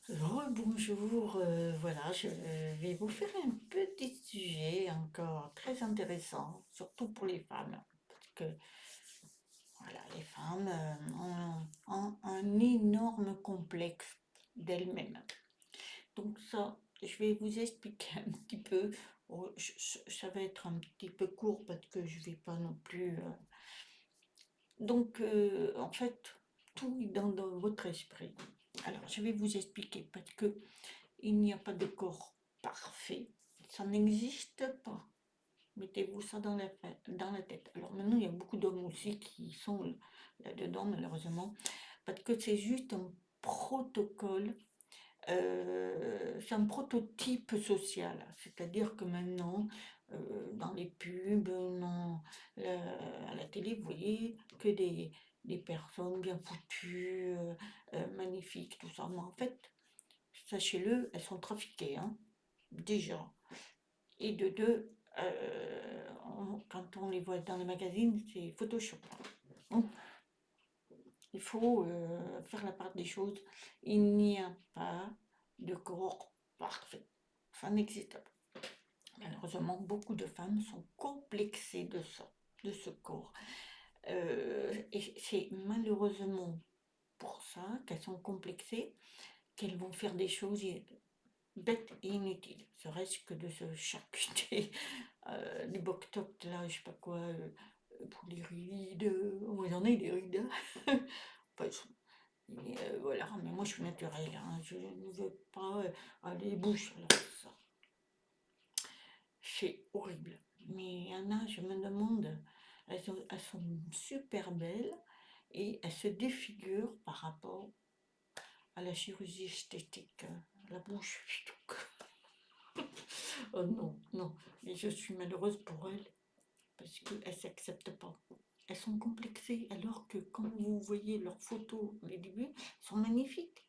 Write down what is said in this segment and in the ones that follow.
Bonjour, voilà, je vais vous faire un petit sujet encore très intéressant, surtout pour les femmes, parce que voilà, les femmes ont un énorme complexe d'elles-mêmes. Donc ça, je vais vous expliquer un petit peu. Oh, ça va être un petit peu court parce que je vais pas non plus. Donc, en fait, tout est dans votre esprit. Alors, je vais vous expliquer parce que il n'y a pas de corps parfait. Ça n'existe pas. Mettez-vous ça dans la tête. Alors maintenant, il y a beaucoup d'hommes aussi qui sont là-dedans, malheureusement, parce que c'est juste un protocole, c'est un prototype social. C'est-à-dire que maintenant, dans les pubs, à la télé, vous voyez que des personnes bien foutues, magnifiques, tout ça. Mais en fait, sachez-le, elles sont trafiquées, hein, déjà. Et de deux, quand on les voit dans les magazines, c'est Photoshop. Donc, il faut faire la part des choses. Il n'y a pas de corps parfait. Ça n'existe pas. Malheureusement, beaucoup de femmes sont complexées de ça, de ce corps. Et c'est malheureusement pour ça qu'elles sont complexées, qu'elles vont faire des choses bête et inutile, serait-ce que de se charcuter du boctoc là, je sais pas quoi, pour les rides, oh, j'en ai des rides, hein. Enfin, voilà, mais moi je suis naturelle, hein, je ne veux pas aller bouche, alors ça, c'est horrible. Mais il y en a, je me demande, elles sont super belles et elles se défigurent par rapport à la chirurgie esthétique, la bouche, oh non, non, mais je suis malheureuse pour elles parce qu'elles ne s'acceptent pas. Elles sont complexées alors que quand vous voyez leurs photos les débuts, elles sont magnifiques.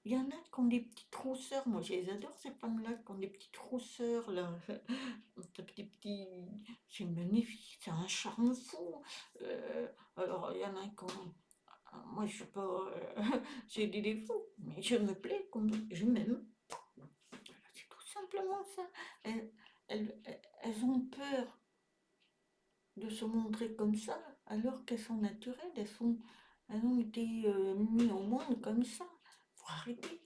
Il y en a qui ont des petites rousseurs, moi je les adore ces femmes-là, qui ont des petites rousseurs là, des petits, c'est magnifique, c'est un charme fou. Alors il y en a qui ont, moi je sais pas, j'ai des défauts, mais je me plais comme je m'aime. C'est tout simplement ça. Elles ont peur de se montrer comme ça, alors qu'elles sont naturelles, elles ont été mises au monde comme ça. Faut arrêter.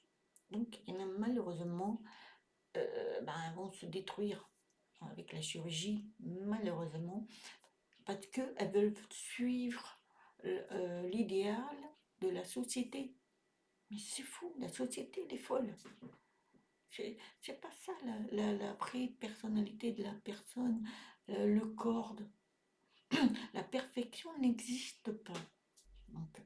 Donc, il y en a malheureusement, elles vont se détruire avec la chirurgie, malheureusement, parce qu'elles veulent suivre l'idéal de la société. Mais c'est fou, la société, elle est folle. C'est pas ça la vraie personnalité de la personne, le corps. La perfection n'existe pas. Donc,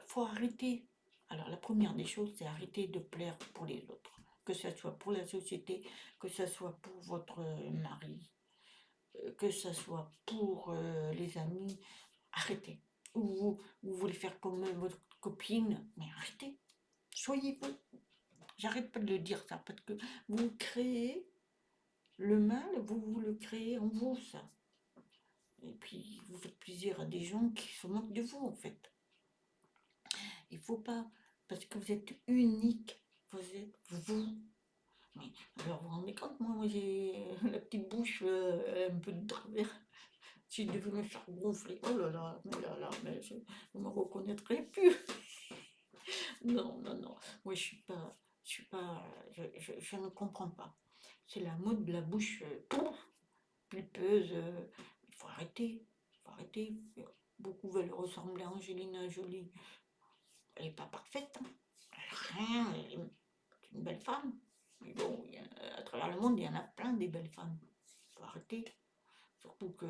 faut arrêter. Alors, la première des choses, c'est arrêter de plaire pour les autres. Que ce soit pour la société, que ce soit pour votre mari, que ce soit pour les amis. Arrêtez. Ou vous voulez faire comme votre copine, mais arrêtez. Soyez vous. J'arrête pas de le dire ça, parce que vous créez le mal, vous le créez en vous, ça. Et puis, vous faites plaisir à des gens qui se moquent de vous, en fait. Il faut pas, parce que vous êtes unique, vous êtes vous. Mais alors, vous vous rendez compte, moi j'ai la petite bouche un peu de travers. Si je devais me faire gonfler, oh là là, mais je ne me reconnaîtrais plus. Non, non, non. Moi, je suis pas, je ne comprends pas. C'est la mode de la bouche pulpeuse. Il faut arrêter, il faut arrêter. Beaucoup veulent ressembler à Angelina Jolie. Elle n'est pas parfaite, hein. Rien, elle est une belle femme. Mais bon, à travers le monde, il y en a plein des belles femmes. Il faut arrêter. Surtout que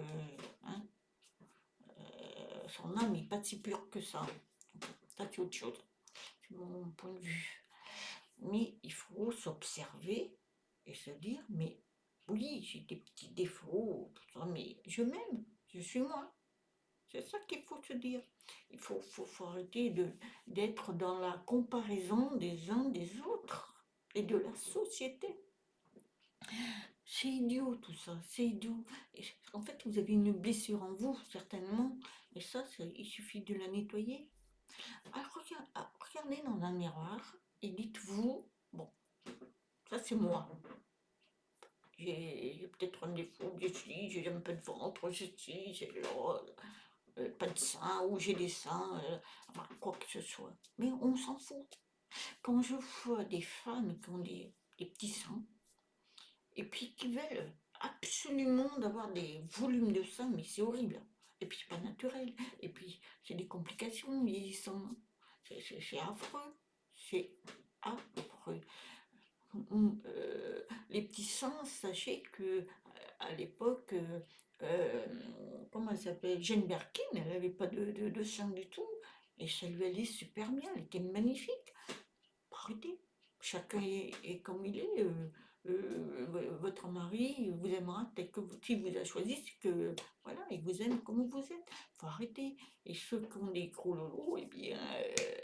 hein, son âme n'est pas si pure que ça. Ça, c'est autre chose. C'est mon point de vue. Mais il faut s'observer et se dire, mais oui, j'ai des petits défauts, tout ça, mais je m'aime, je suis moi. C'est ça qu'il faut se dire. Il faut arrêter d'être dans la comparaison des uns des autres et de la société. C'est idiot tout ça, c'est idiot. Et en fait, vous avez une blessure en vous, certainement, et ça, il suffit de la nettoyer. Alors, regardez dans un miroir et dites-vous, bon, ça c'est moi. J'ai peut-être un défaut, j'ai un peu de ventre, j'ai pas de sein, ou j'ai des seins, enfin, quoi que ce soit. Mais on s'en fout. Quand je vois des femmes qui ont des petits seins, et puis qui veulent absolument d'avoir des volumes de seins, mais c'est horrible. Et puis c'est pas naturel. Et puis c'est des complications vieillissant. C'est affreux. C'est affreux. Les petits seins, sachez que à l'époque, euh, comment elle s'appelle, Jane Birkin, elle n'avait pas de seins du tout. Et ça lui allait super bien, elle était magnifique. Arrêtez. Chacun est comme il est. Votre mari vous aimera tel que vous, s'il vous a choisi, c'est que voilà, il vous aime comme vous êtes. Faut arrêter. Et ceux qui ont des gros lolos, eh bien,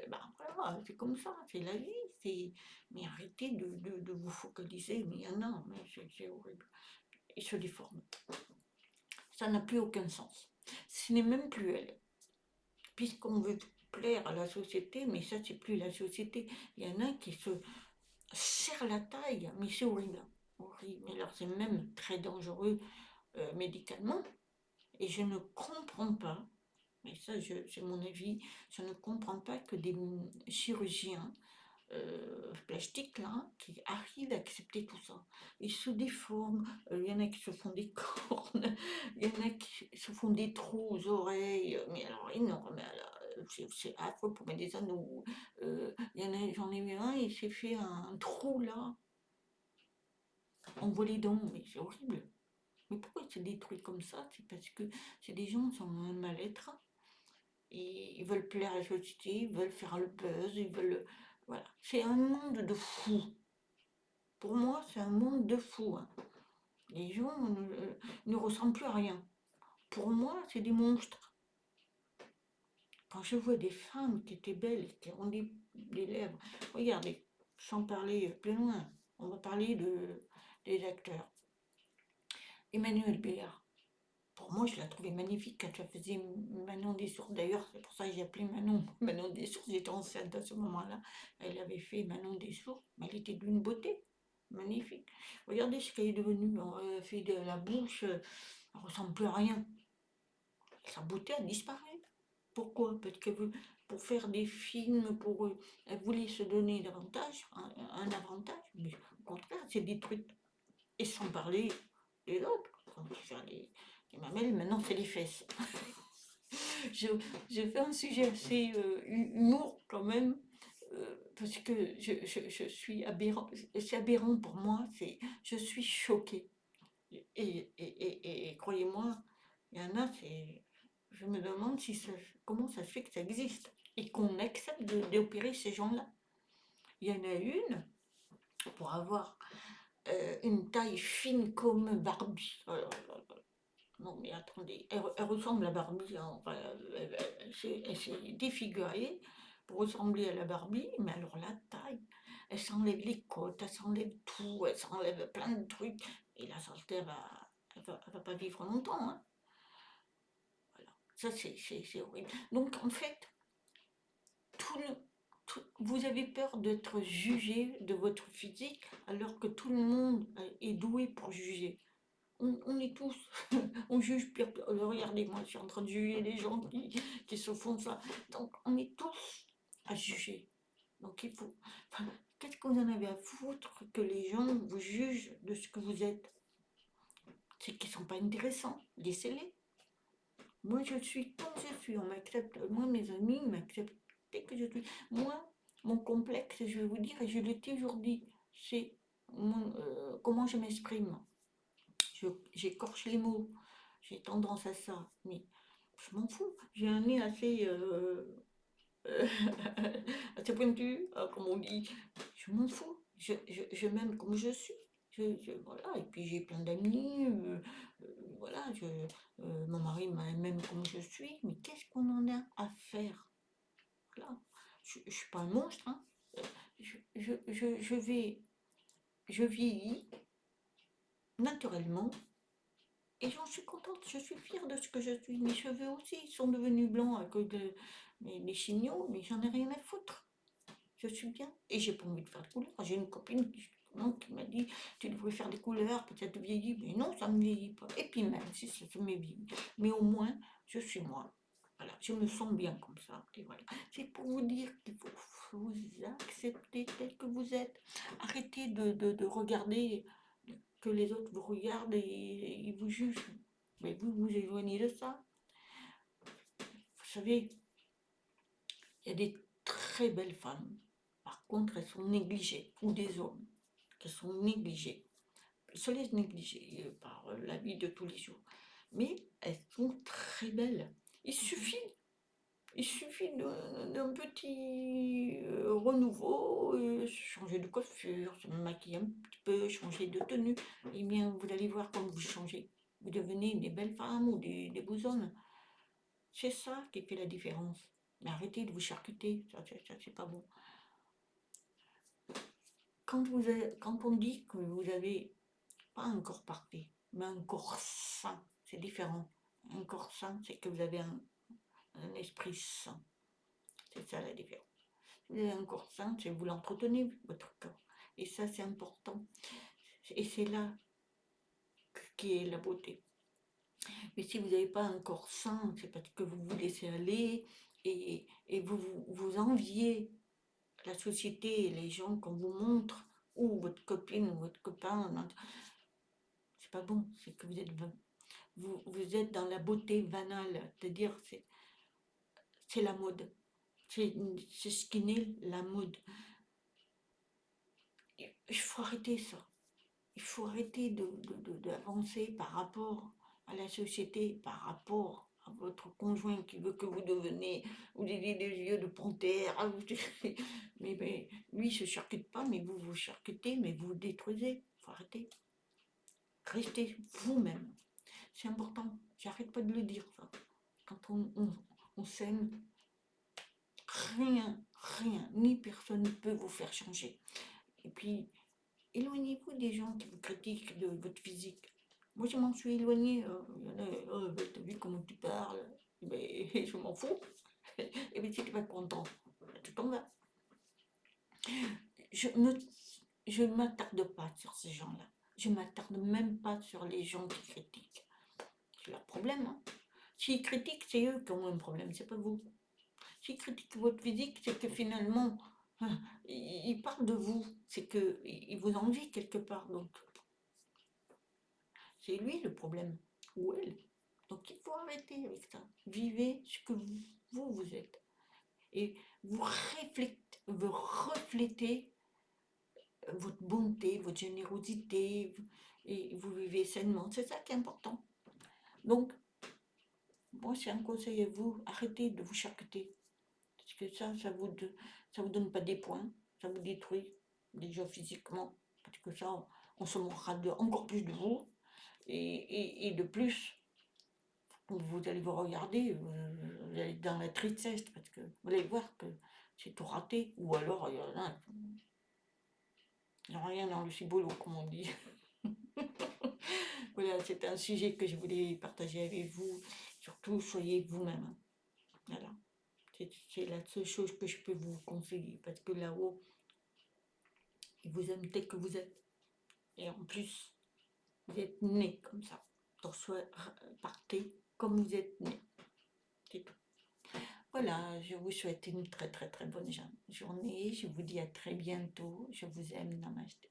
ben voilà, c'est comme ça, c'est la vie. Mais arrêtez de vous focaliser. Mais il y en a, mais c'est horrible. Ils se déforment. Ça n'a plus aucun sens. Ce n'est même plus elle. Puisqu'on veut plaire à la société, mais ça, c'est plus la société. Il y en a qui se serrent la taille, mais c'est horrible. Horrible. Alors, c'est même très dangereux médicalement. Et je ne comprends pas, mais ça, c'est mon avis, je ne comprends pas que des chirurgiens plastiques là, qui arrivent à accepter tout ça. Ils se déforment, il y en a qui se font des cornes, il y en a qui se font des trous aux oreilles, mais alors énorme, c'est affreux pour mettre des anneaux. J'en ai vu un, il s'est fait un trou là, on voit les dents, mais c'est horrible. Mais pourquoi il se détruit comme ça? C'est parce que c'est des gens qui ont un mal-être, et ils veulent plaire à la société, ils veulent faire le buzz, ils veulent. Voilà. C'est un monde de fous. Pour moi, c'est un monde de fous, hein. Les gens ne ressemblent plus à rien. Pour moi, c'est des monstres. Quand je vois des femmes qui étaient belles, qui ont des lèvres, regardez, sans parler plus loin, on va parler des acteurs. Emmanuel Béard, pour moi, je la trouvais magnifique quand elle faisait Manon des Sources. D'ailleurs, c'est pour ça que j'ai appelé Manon des Sources. J'étais enceinte à ce moment-là. Elle avait fait Manon des Sources, mais elle était d'une beauté magnifique. Regardez ce qu'elle est devenue. Elle fait de la bouche, elle ressemble plus à rien. Sa beauté a disparu. Pourquoi? Parce que pour faire des films, elle voulait se donner davantage, un avantage, mais au contraire, elle s'est détruite. Et sans parler des autres. Quand tu fais les mamelles, maintenant c'est les fesses. je, je fais un sujet assez humour quand même, parce que je suis aberrant. C'est aberrant pour moi, je suis choquée. Et croyez-moi, il y en a, je me demande comment ça se fait que ça existe et qu'on accepte d'opérer ces gens-là. Il y en a une, pour avoir une taille fine comme Barbie. Oh là là là. Non mais attendez, elle ressemble à Barbie, hein. Enfin, elle s'est défigurée pour ressembler à la Barbie, mais alors la taille, elle s'enlève les côtes, elle s'enlève tout, elle s'enlève plein de trucs, et la santé, elle va pas vivre longtemps, hein. Voilà. Ça c'est horrible. Donc en fait, vous avez peur d'être jugé de votre physique alors que tout le monde est doué pour juger. On est tous, on juge pire. Regardez, moi je suis en train de juger les gens qui se font ça. Donc on est tous à juger. Donc il faut. Enfin, qu'est-ce que vous en avez à foutre que les gens vous jugent de ce que vous êtes? C'est qu'ils ne sont pas intéressants. Laissez-les. Moi je suis comme je suis. On m'accepte. Moi mes amis m'acceptent tel que je suis. Moi, mon complexe, je vais vous dire, et je l'ai toujours dit, c'est comment je m'exprime. J'écorche les mots, j'ai tendance à ça, mais je m'en fous. J'ai un nez assez, assez pointu, comme on dit. Je m'en fous. Je m'aime comme je suis. Voilà. Et puis j'ai plein d'amis. Voilà. Mon mari m'aime comme je suis. Mais qu'est-ce qu'on en a à faire? Voilà. Je ne suis pas un monstre, hein. Je vieillis naturellement. Et j'en suis contente, je suis fière de ce que je suis. Mes cheveux aussi, ils sont devenus blancs à cause de mes chignons, mais j'en ai rien à foutre. je suis bien. Et j'ai pas envie de faire de couleurs. J'ai une copine qui m'a dit, tu devrais faire des couleurs, peut-être vieillir. Mais non, ça ne me vieillit pas. Et puis même si ça me vieillit. Mais au moins, je suis moi. Voilà, je me sens bien comme ça. Et voilà. C'est pour vous dire qu'il faut vous accepter tel que vous êtes. Arrêtez de regarder que les autres vous regardent et ils vous jugent. Mais vous vous éloignez de ça. Vous savez, il y a des très belles femmes. Par contre, elles sont négligées. Ou des hommes qui sont négligés. Se laissent négliger par la vie de tous les jours. Mais elles sont très belles. Il suffit Il suffit d'un petit renouveau, changer de coiffure, se maquiller un petit peu, changer de tenue. Eh bien, vous allez voir comme vous changez. Vous devenez des belles femmes ou des beaux hommes. C'est ça qui fait la différence. Mais arrêtez de vous charcuter, ça c'est pas bon. Quand on dit que vous avez pas un corps parfait, mais un corps sain, c'est différent. Un corps sain, c'est que vous avez un esprit sain. C'est ça la différence. Vous avez un corps sain, c'est vous l'entretenez, votre corps. Et ça, c'est important. Et c'est là qui est la beauté. Mais si vous n'avez pas un corps sain, c'est parce que vous vous laissez aller et vous enviez la société et les gens qu'on vous montre, ou votre copine ou votre copain. C'est pas bon, c'est que vous êtes dans la beauté banale, c'est-à-dire c'est la mode. C'est ce qui naît la mode. Il faut arrêter ça. Il faut arrêter d'avancer par rapport à la société, par rapport à votre conjoint qui veut que vous deveniez, vous ayez des yeux de panthère, mais lui il se charcute pas, mais vous vous charcutez, mais vous vous détruisez. Il faut arrêter. Restez vous-même. C'est important. J'arrête pas de le dire ça. Quand on s'aime, rien, ni personne ne peut vous faire changer. Et puis, éloignez-vous des gens qui vous critiquent de votre physique. Moi, je m'en suis éloignée. Il y en a, oh, ben, t'as vu comment tu parles? Ben, je m'en fous. Et bien, si tu n'es pas content, tu t'en vas. Je ne m'attarde pas sur ces gens-là. Je ne m'attarde même pas sur les gens qui critiquent. C'est leur problème. Hein. S'ils critiquent, c'est eux qui ont un problème, c'est pas vous. S'ils critiquent votre physique, c'est que finalement, ils parlent de vous. C'est qu'ils vous envient quelque part. Donc, c'est lui le problème, ou elle. Donc il faut arrêter avec ça. Vivez ce que vous êtes. Et vous reflétez votre bonté, votre générosité, et vous vivez sainement. C'est ça qui est important. Donc, moi, c'est un conseil à vous, arrêtez de vous charcuter. Parce que ça vous donne pas des points, ça vous détruit, déjà physiquement. Parce que ça, on se moquera encore plus de vous. Et de plus, vous allez vous regarder, vous allez être dans la tristesse, parce que vous allez voir que c'est tout raté. Ou alors, il n'y a rien dans le ciboulot, comme on dit. Voilà, c'est un sujet que je voulais partager avec vous. Surtout, soyez vous-même. Voilà. C'est la seule chose que je peux vous conseiller, parce que là-haut, ils vous aiment tel que vous êtes. Et en plus, vous êtes né comme ça. Donc, partez comme vous êtes né. C'est tout. Voilà, je vous souhaite une très très très bonne journée. Je vous dis à très bientôt. Je vous aime. Namasté.